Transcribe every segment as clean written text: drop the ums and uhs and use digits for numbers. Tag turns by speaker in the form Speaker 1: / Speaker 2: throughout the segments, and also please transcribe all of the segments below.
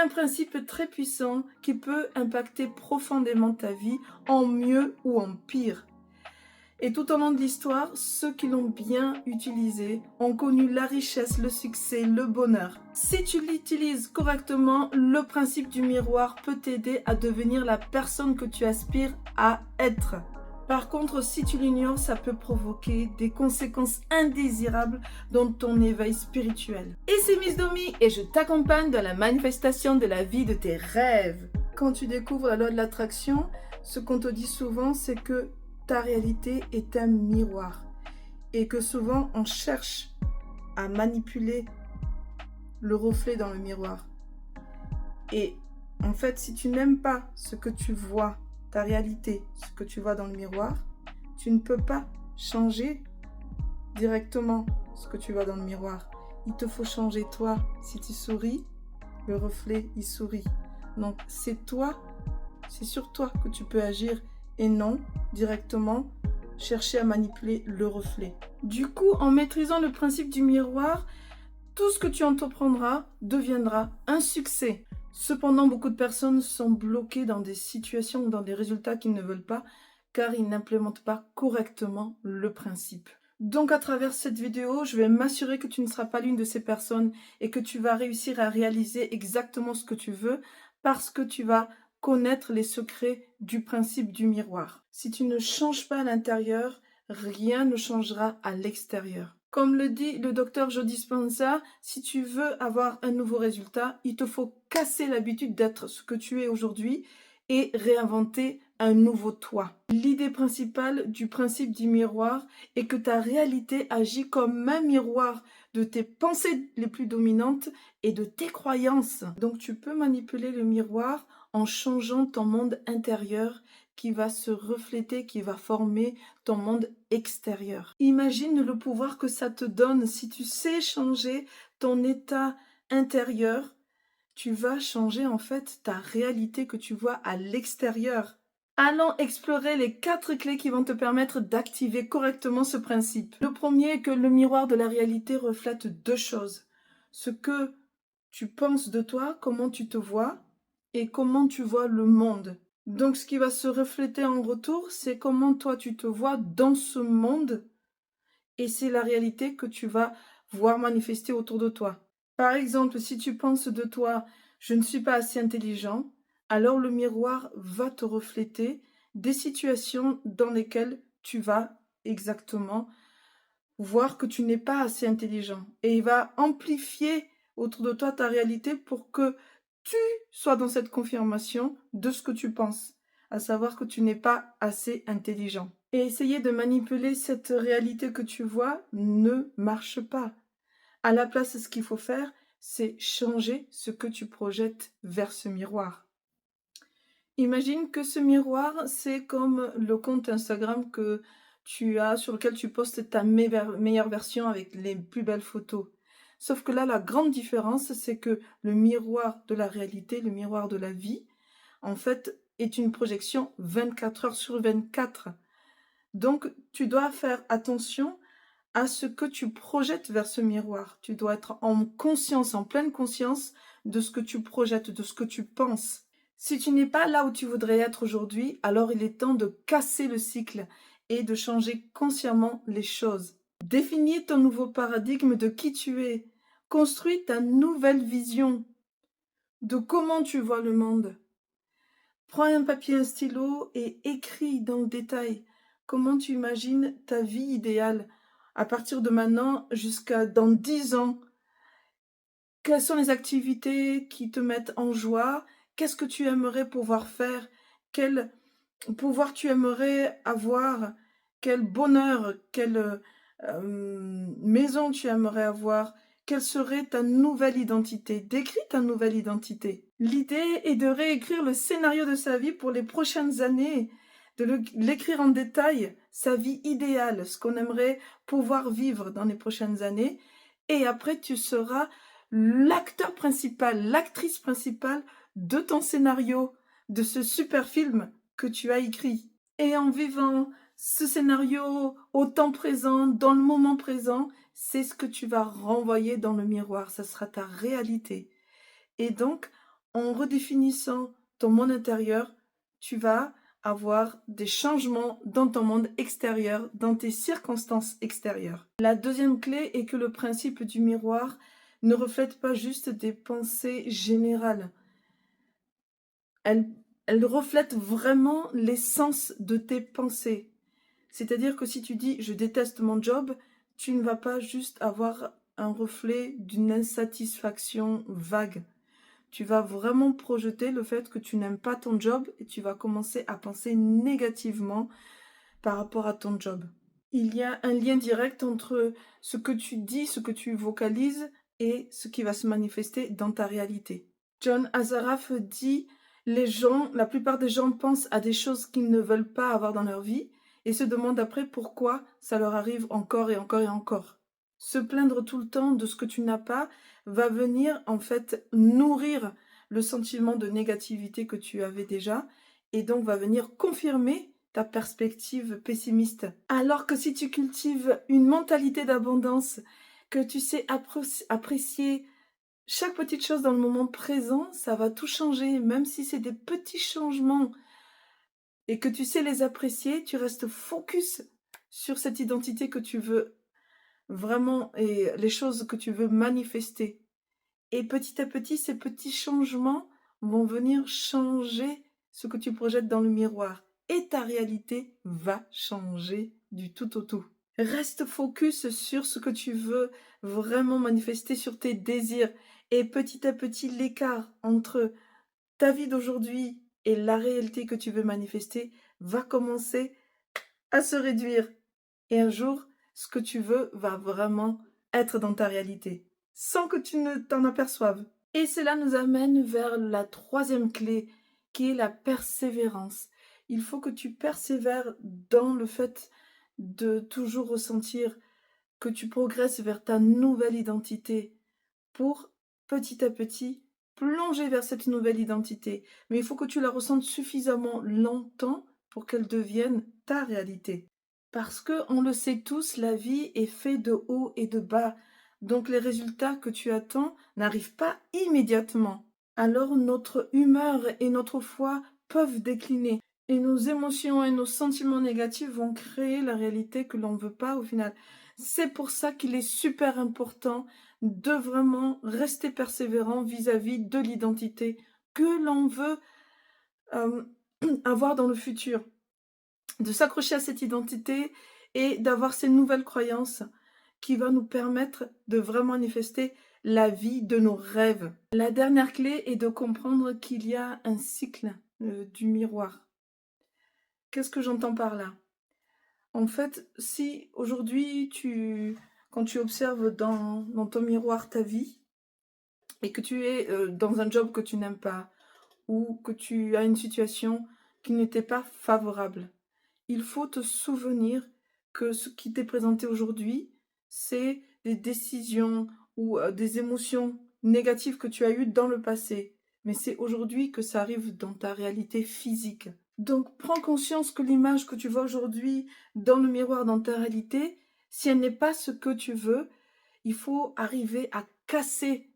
Speaker 1: un principe très puissant qui peut impacter profondément ta vie, en mieux ou en pire. Et tout au long de l'histoire, ceux qui l'ont bien utilisé ont connu la richesse, le succès, le bonheur. Si tu l'utilises correctement, le principe du miroir peut t'aider à devenir la personne que tu aspires à être. Par contre, si tu l'ignores, ça peut provoquer des conséquences indésirables dans ton éveil spirituel. Et c'est Miss Domi et je t'accompagne dans la manifestation de la vie de tes rêves. Quand tu découvres la loi de l'attraction, ce qu'on te dit souvent, c'est que ta réalité est un miroir et que souvent on cherche à manipuler le reflet dans le miroir. Et en fait, si tu n'aimes pas ce que tu vois, ta réalité, ce que tu vois dans le miroir, tu ne peux pas changer directement ce que tu vois dans le miroir. Il te faut changer toi. Si tu souris, le reflet, il sourit. Donc c'est toi, c'est sur toi que tu peux agir et non directement chercher à manipuler le reflet. Du coup, en maîtrisant le principe du miroir, tout ce que tu entreprendras deviendra un succès. Cependant, beaucoup de personnes sont bloquées dans des situations ou dans des résultats qu'ils ne veulent pas car ils n'implémentent pas correctement le principe. Donc à travers cette vidéo, je vais m'assurer que tu ne seras pas l'une de ces personnes et que tu vas réussir à réaliser exactement ce que tu veux parce que tu vas connaître les secrets du principe du miroir. Si tu ne changes pas à l'intérieur, rien ne changera à l'extérieur. Comme le dit le docteur Joe Dispenza, si tu veux avoir un nouveau résultat, il te faut casser l'habitude d'être ce que tu es aujourd'hui et réinventer un nouveau toi. L'idée principale du principe du miroir est que ta réalité agit comme un miroir de tes pensées les plus dominantes et de tes croyances. Donc tu peux manipuler le miroir en changeant ton monde intérieur qui va se refléter, qui va former ton monde extérieur. Imagine le pouvoir que ça te donne si tu sais changer ton état intérieur. Tu vas changer en fait ta réalité que tu vois à l'extérieur. Allons explorer les 4 clés qui vont te permettre d'activer correctement ce principe. Le premier est que le miroir de la réalité reflète 2 choses. Ce que tu penses de toi, comment tu te vois et comment tu vois le monde. Donc ce qui va se refléter en retour, c'est comment toi tu te vois dans ce monde et c'est la réalité que tu vas voir manifester autour de toi. Par exemple, si tu penses de toi « je ne suis pas assez intelligent », alors le miroir va te refléter des situations dans lesquelles tu vas exactement voir que tu n'es pas assez intelligent. Et il va amplifier autour de toi ta réalité pour que tu sois dans cette confirmation de ce que tu penses, à savoir que tu n'es pas assez intelligent. Et essayer de manipuler cette réalité que tu vois ne marche pas. À la place, ce qu'il faut faire, c'est changer ce que tu projettes vers ce miroir. Imagine que ce miroir, c'est comme le compte Instagram que tu as, sur lequel tu postes ta meilleure version avec les plus belles photos. Sauf que là, la grande différence, c'est que le miroir de la réalité, le miroir de la vie, en fait, est une projection 24 heures sur 24. Donc, tu dois faire attention à ce que tu projettes vers ce miroir. Tu dois être en conscience, en pleine conscience de ce que tu projettes, de ce que tu penses. Si tu n'es pas là où tu voudrais être aujourd'hui, alors il est temps de casser le cycle et de changer consciemment les choses. Définis ton nouveau paradigme de qui tu es. Construis ta nouvelle vision de comment tu vois le monde. Prends un papier et un stylo et écris dans le détail comment tu imagines ta vie idéale à partir de maintenant jusqu'à dans 10 ans. Quelles sont les activités qui te mettent en joie? Qu'est-ce que tu aimerais pouvoir faire? Quel pouvoir tu aimerais avoir? Quel bonheur, quelle maison tu aimerais avoir? Quelle serait ta nouvelle identité? Décris ta nouvelle identité. L'idée est de réécrire le scénario de sa vie pour les prochaines années, de l'écrire en détail, sa vie idéale, ce qu'on aimerait pouvoir vivre dans les prochaines années. Et après, tu seras l'acteur principal, l'actrice principale de ton scénario, de ce super film que tu as écrit. Et en vivant ce scénario au temps présent, dans le moment présent, c'est ce que tu vas renvoyer dans le miroir, ça sera ta réalité. Et donc, En redéfinissant ton monde intérieur, tu vas avoir des changements dans ton monde extérieur, dans tes circonstances extérieures. La deuxième clé est que le principe du miroir ne reflète pas juste des pensées générales. Elle, elle reflète vraiment l'essence de tes pensées. C'est-à-dire que si tu dis « je déteste mon job », tu ne vas pas juste avoir un reflet d'une insatisfaction vague. Tu vas vraiment projeter le fait que tu n'aimes pas ton job et tu vas commencer à penser négativement par rapport à ton job. Il y a un lien direct entre ce que tu dis, ce que tu vocalises et ce qui va se manifester dans ta réalité. John Assaraf dit « la plupart des gens pensent à des choses qu'ils ne veulent pas avoir dans leur vie et se demandent après pourquoi ça leur arrive encore et encore et encore. » Se plaindre tout le temps de ce que tu n'as pas va venir en fait nourrir le sentiment de négativité que tu avais déjà et donc va venir confirmer ta perspective pessimiste. Alors que si tu cultives une mentalité d'abondance, que tu sais apprécier chaque petite chose dans le moment présent, ça va tout changer, même si c'est des petits changements et que tu sais les apprécier, tu restes focus sur cette identité que tu veux vraiment et les choses que tu veux manifester. Et petit à petit, ces petits changements vont venir changer ce que tu projettes dans le miroir. Et ta réalité va changer du tout au tout. Reste focus sur ce que tu veux vraiment manifester, sur tes désirs. Et petit à petit, l'écart entre ta vie d'aujourd'hui et la réalité que tu veux manifester va commencer à se réduire. Et un jour, ce que tu veux va vraiment être dans ta réalité, sans que tu ne t'en aperçoives. Et cela nous amène vers la troisième clé, qui est la persévérance. Il faut que tu persévères dans le fait de toujours ressentir que tu progresses vers ta nouvelle identité pour, petit à petit, plonger vers cette nouvelle identité. Mais il faut que tu la ressentes suffisamment longtemps pour qu'elle devienne ta réalité. Parce que, on le sait tous, la vie est faite de hauts et de bas. Donc les résultats que tu attends n'arrivent pas immédiatement. Alors notre humeur et notre foi peuvent décliner. Et nos émotions et nos sentiments négatifs vont créer la réalité que l'on ne veut pas au final. C'est pour ça qu'il est super important de vraiment rester persévérant vis-à-vis de l'identité que l'on veut avoir dans le futur. De s'accrocher à cette identité et d'avoir ces nouvelles croyances qui va nous permettre de vraiment manifester la vie de nos rêves. La dernière clé est de comprendre qu'il y a un cycle du miroir. Qu'est-ce que j'entends par là? En fait, si aujourd'hui, quand tu observes dans ton miroir ta vie et que tu es dans un job que tu n'aimes pas ou que tu as une situation qui n'était pas favorable, il faut te souvenir que ce qui t'est présenté aujourd'hui, c'est des décisions ou des émotions négatives que tu as eues dans le passé. Mais c'est aujourd'hui que ça arrive dans ta réalité physique. Donc prends conscience que l'image que tu vois aujourd'hui dans le miroir, dans ta réalité, si elle n'est pas ce que tu veux, il faut arriver à casser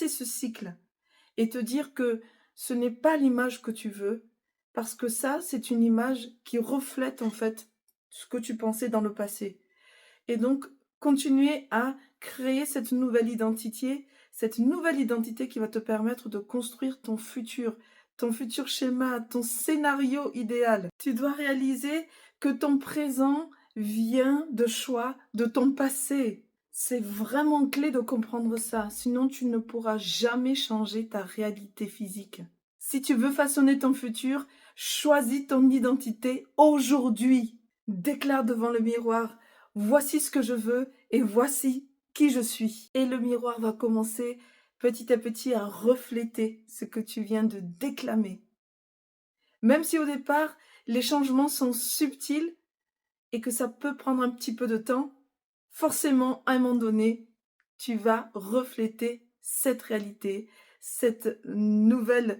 Speaker 1: ce cycle et te dire que ce n'est pas l'image que tu veux, parce que ça, c'est une image qui reflète en fait ce que tu pensais dans le passé. Et donc, continuer à créer cette nouvelle identité qui va te permettre de construire ton futur schéma, ton scénario idéal. Tu dois réaliser que ton présent vient de choix de ton passé. C'est vraiment clé de comprendre ça, sinon tu ne pourras jamais changer ta réalité physique. Si tu veux façonner ton futur, choisis ton identité aujourd'hui. Déclare devant le miroir, voici ce que je veux et voici qui je suis. Et le miroir va commencer petit à petit à refléter ce que tu viens de déclamer. Même si au départ, les changements sont subtils et que ça peut prendre un petit peu de temps, forcément, à un moment donné, tu vas refléter cette réalité, cette nouvelle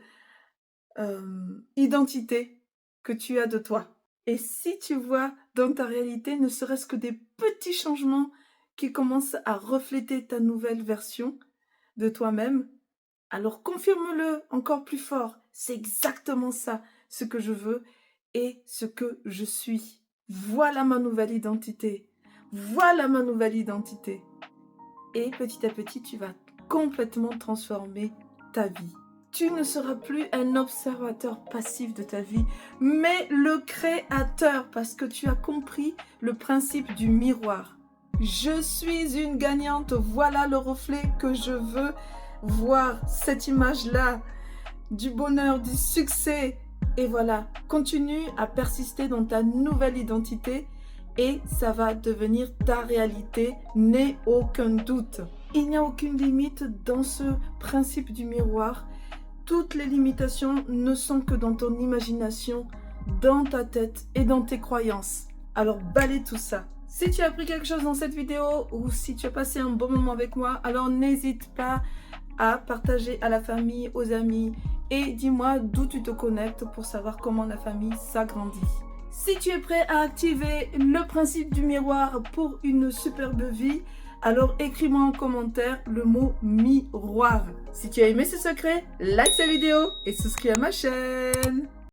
Speaker 1: identité que tu as de toi. Et si tu vois dans ta réalité ne serait-ce que des petits changements qui commencent à refléter ta nouvelle version de toi-même, Alors confirme-le encore plus fort. C'est exactement ça, ce que je veux et ce que je suis. Voilà ma nouvelle identité. Voilà ma nouvelle identité. Et petit à petit, tu vas complètement transformer ta vie. Tu ne seras plus un observateur passif de ta vie, mais le créateur, parce que tu as compris le principe du miroir. Je suis une gagnante, voilà le reflet que je veux voir, cette image-là, du bonheur, du succès. Et voilà, continue à persister dans ta nouvelle identité et ça va devenir ta réalité, n'aie aucun doute. Il n'y a aucune limite dans ce principe du miroir. Toutes les limitations ne sont que dans ton imagination, dans ta tête et dans tes croyances. Alors balaie tout ça. Si tu as appris quelque chose dans cette vidéo ou si tu as passé un bon moment avec moi, alors n'hésite pas à partager à la famille, aux amis et dis-moi d'où tu te connectes pour savoir comment la famille s'agrandit. Si tu es prêt à activer le principe du miroir pour une superbe vie, alors écris-moi en commentaire le mot miroir. Si tu as aimé ce secret, like cette vidéo et souscris à ma chaîne.